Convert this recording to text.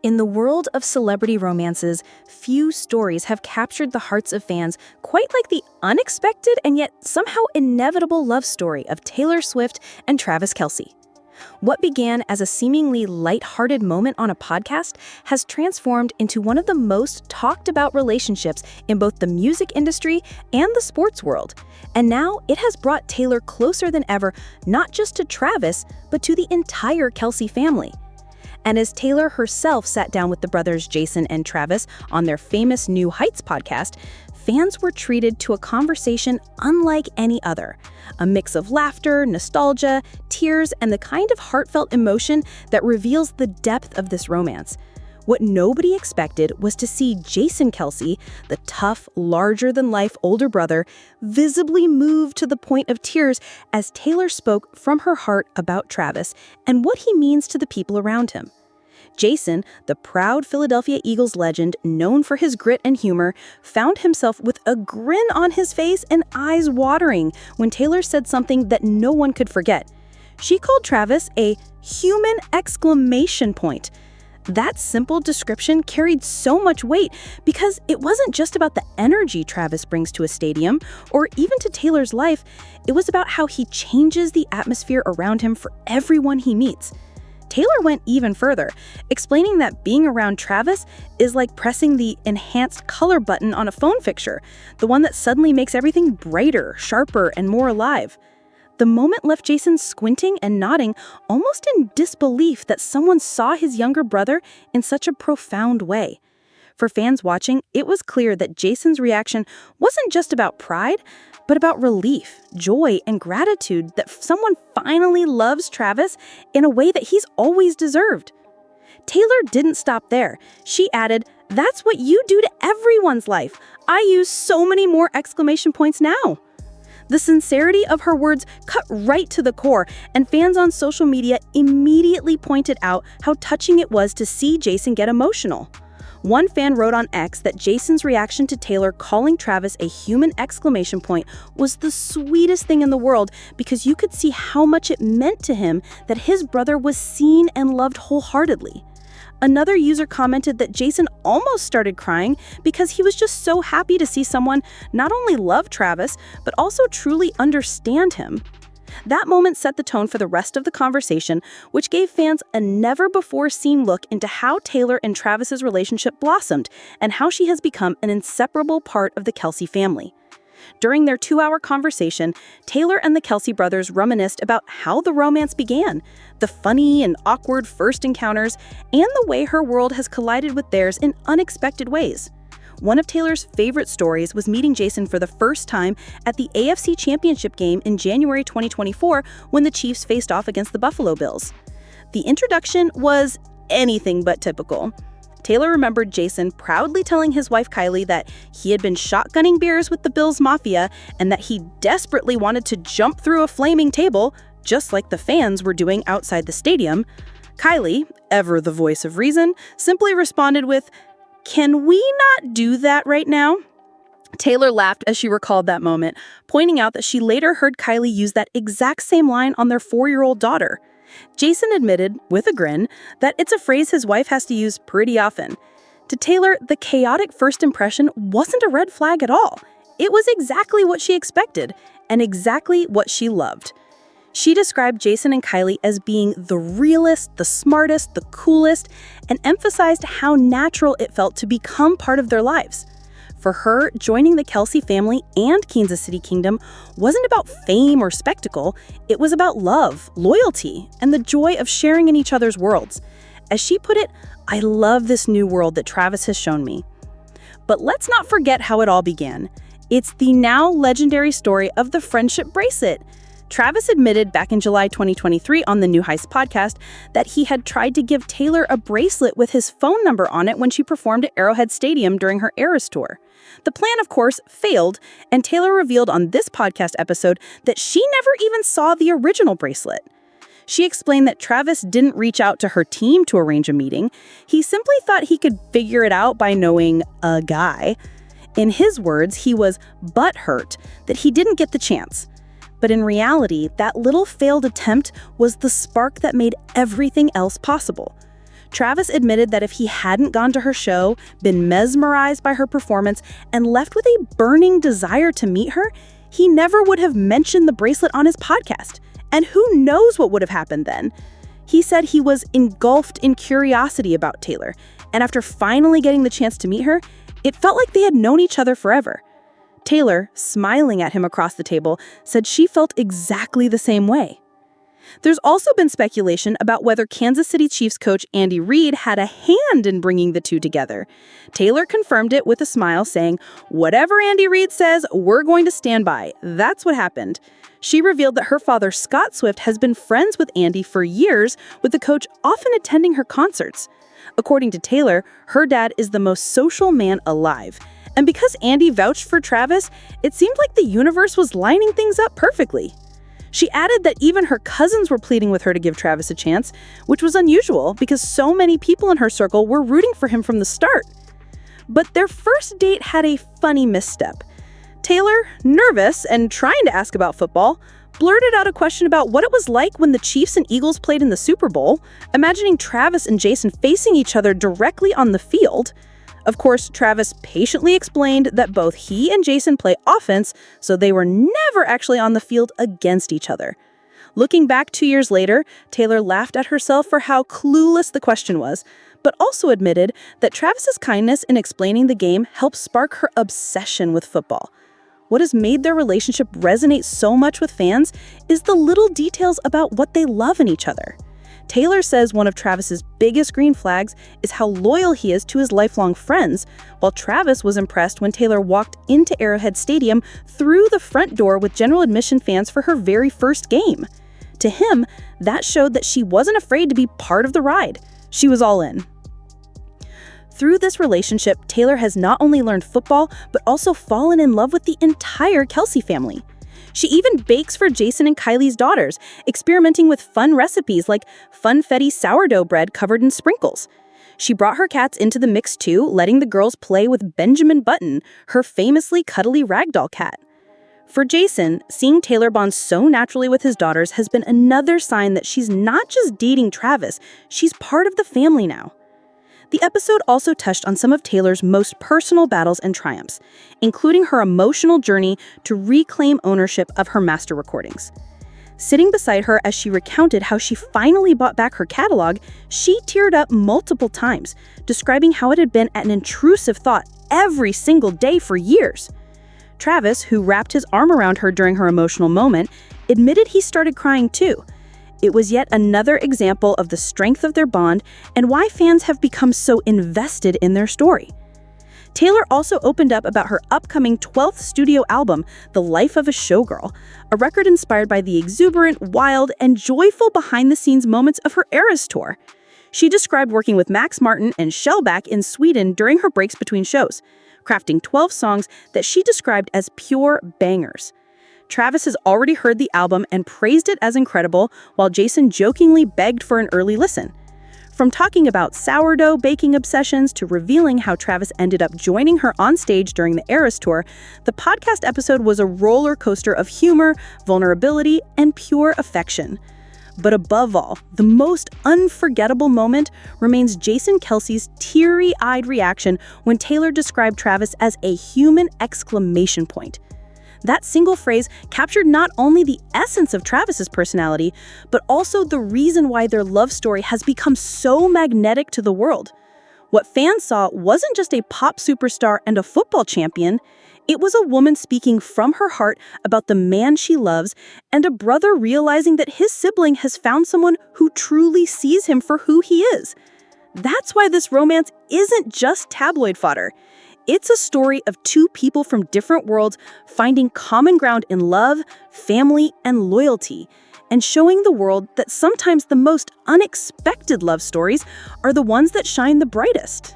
In the world of celebrity romances, few stories have captured the hearts of fans quite like the unexpected and yet somehow inevitable love story of Taylor Swift and Travis Kelce. What began as a seemingly lighthearted moment on a podcast has transformed into one of the most talked about relationships in both the music industry and the sports world. And now it has brought Taylor closer than ever, not just to Travis, but to the entire Kelce family. And as Taylor herself sat down with the brothers Jason and Travis on their famous New Heights podcast, fans were treated to a conversation unlike any other. A mix of laughter, nostalgia, tears, and the kind of heartfelt emotion that reveals the depth of this romance. What nobody expected was to see Jason Kelce, the tough, larger-than-life older brother, visibly moved to the point of tears as Taylor spoke from her heart about Travis and what he means to the people around him. Jason, the proud Philadelphia Eagles legend known for his grit and humor, found himself with a grin on his face and eyes watering when Taylor said something that no one could forget. She called Travis a human exclamation point. That simple description carried so much weight because it wasn't just about the energy Travis brings to a stadium or even to Taylor's life. It was about how he changes the atmosphere around him for everyone he meets. Taylor went even further, explaining that being around Travis is like pressing the enhanced color button on a phone fixture, the one that suddenly makes everything brighter, sharper, and more alive. The moment left Jason squinting and nodding, almost in disbelief that someone saw his younger brother in such a profound way. For fans watching, it was clear that Jason's reaction wasn't just about pride, but about relief, joy, and gratitude that someone finally loves Travis in a way that he's always deserved. Taylor didn't stop there. She added, "That's what you do to everyone's life. I use so many more exclamation points now." The sincerity of her words cut right to the core, and fans on social media immediately pointed out how touching it was to see Jason get emotional. One fan wrote on X that Jason's reaction to Taylor calling Travis a human exclamation point was the sweetest thing in the world because you could see how much it meant to him that his brother was seen and loved wholeheartedly. Another user commented that Jason almost started crying because he was just so happy to see someone not only love Travis, but also truly understand him. That moment set the tone for the rest of the conversation, which gave fans a never-before-seen look into how Taylor and Travis's relationship blossomed and how she has become an inseparable part of the Kelce family. During their 2-hour conversation, Taylor and the Kelce brothers reminisced about how the romance began, the funny and awkward first encounters, and the way her world has collided with theirs in unexpected ways. One of Taylor's favorite stories was meeting Jason for the first time at the AFC Championship game in January 2024 when the Chiefs faced off against the Buffalo Bills. The introduction was anything but typical. Taylor remembered Jason proudly telling his wife Kylie that he had been shotgunning beers with the Bills Mafia and that he desperately wanted to jump through a flaming table, just like the fans were doing outside the stadium. Kylie, ever the voice of reason, simply responded with, "Can we not do that right now?" Taylor laughed as she recalled that moment, pointing out that she later heard Kylie use that exact same line on their 4-year-old daughter. Jason admitted, with a grin, that it's a phrase his wife has to use pretty often. To Taylor, the chaotic first impression wasn't a red flag at all. It was exactly what she expected, and exactly what she loved. She described Jason and Kylie as being the realest, the smartest, the coolest, and emphasized how natural it felt to become part of their lives. For her, joining the Kelce family and Kansas City Kingdom wasn't about fame or spectacle. It was about love, loyalty, and the joy of sharing in each other's worlds. As she put it, "I love this new world that Travis has shown me." But let's not forget how it all began. It's the now legendary story of the friendship bracelet. Travis admitted back in July 2023 on the New Heights podcast that he had tried to give Taylor a bracelet with his phone number on it when she performed at Arrowhead Stadium during her Eras tour. The plan, of course, failed, and Taylor revealed on this podcast episode that she never even saw the original bracelet. She explained that Travis didn't reach out to her team to arrange a meeting. He simply thought he could figure it out by knowing a guy. In his words, he was butthurt that he didn't get the chance. But in reality, that little failed attempt was the spark that made everything else possible. Travis admitted that if he hadn't gone to her show, been mesmerized by her performance, and left with a burning desire to meet her, he never would have mentioned the bracelet on his podcast. And who knows what would have happened then? He said he was engulfed in curiosity about Taylor, and after finally getting the chance to meet her, it felt like they had known each other forever. Taylor, smiling at him across the table, said she felt exactly the same way. There's also been speculation about whether Kansas City Chiefs coach Andy Reid had a hand in bringing the two together. Taylor confirmed it with a smile, saying, "Whatever Andy Reid says, we're going to stand by." That's what happened. She revealed that her father, Scott Swift, has been friends with Andy for years, with the coach often attending her concerts. According to Taylor, her dad is the most social man alive. And because Andy vouched for Travis, it seemed like the universe was lining things up perfectly. She added that even her cousins were pleading with her to give Travis a chance, which was unusual because so many people in her circle were rooting for him from the start. But their first date had a funny misstep. Taylor, nervous and trying to ask about football, blurted out a question about what it was like when the Chiefs and Eagles played in the Super Bowl, imagining Travis and Jason facing each other directly on the field. Of course, Travis patiently explained that both he and Jason play offense, so they were never actually on the field against each other. Looking back 2 years later, Taylor laughed at herself for how clueless the question was, but also admitted that Travis's kindness in explaining the game helped spark her obsession with football. What has made their relationship resonate so much with fans is the little details about what they love in each other. Taylor says one of Travis's biggest green flags is how loyal he is to his lifelong friends, while Travis was impressed when Taylor walked into Arrowhead Stadium through the front door with general admission fans for her very first game. To him, that showed that she wasn't afraid to be part of the ride. She was all in. Through this relationship, Taylor has not only learned football, but also fallen in love with the entire Kelce family. She even bakes for Jason and Kylie's daughters, experimenting with fun recipes like funfetti sourdough bread covered in sprinkles. She brought her cats into the mix too, letting the girls play with Benjamin Button, her famously cuddly ragdoll cat. For Jason, seeing Taylor bond so naturally with his daughters has been another sign that she's not just dating Travis, she's part of the family now. The episode also touched on some of Taylor's most personal battles and triumphs, including her emotional journey to reclaim ownership of her master recordings. Sitting beside her as she recounted how she finally bought back her catalog, she teared up multiple times, describing how it had been an intrusive thought every single day for years. Travis, who wrapped his arm around her during her emotional moment, admitted he started crying too. It was yet another example of the strength of their bond and why fans have become so invested in their story. Taylor also opened up about her upcoming 12th studio album, The Life of a Showgirl, a record inspired by the exuberant, wild, and joyful behind-the-scenes moments of her Eras tour. She described working with Max Martin and Shellback in Sweden during her breaks between shows, crafting 12 songs that she described as pure bangers. Travis has already heard the album and praised it as incredible, while Jason jokingly begged for an early listen. From talking about sourdough baking obsessions to revealing how Travis ended up joining her on stage during the Eras tour, the podcast episode was a roller coaster of humor, vulnerability, and pure affection. But above all, the most unforgettable moment remains Jason Kelce's teary-eyed reaction when Taylor described Travis as a human exclamation point. That single phrase captured not only the essence of Travis's personality, but also the reason why their love story has become so magnetic to the world. What fans saw wasn't just a pop superstar and a football champion, it was a woman speaking from her heart about the man she loves and a brother realizing that his sibling has found someone who truly sees him for who he is. That's why this romance isn't just tabloid fodder. It's a story of two people from different worlds finding common ground in love, family, and loyalty, and showing the world that sometimes the most unexpected love stories are the ones that shine the brightest.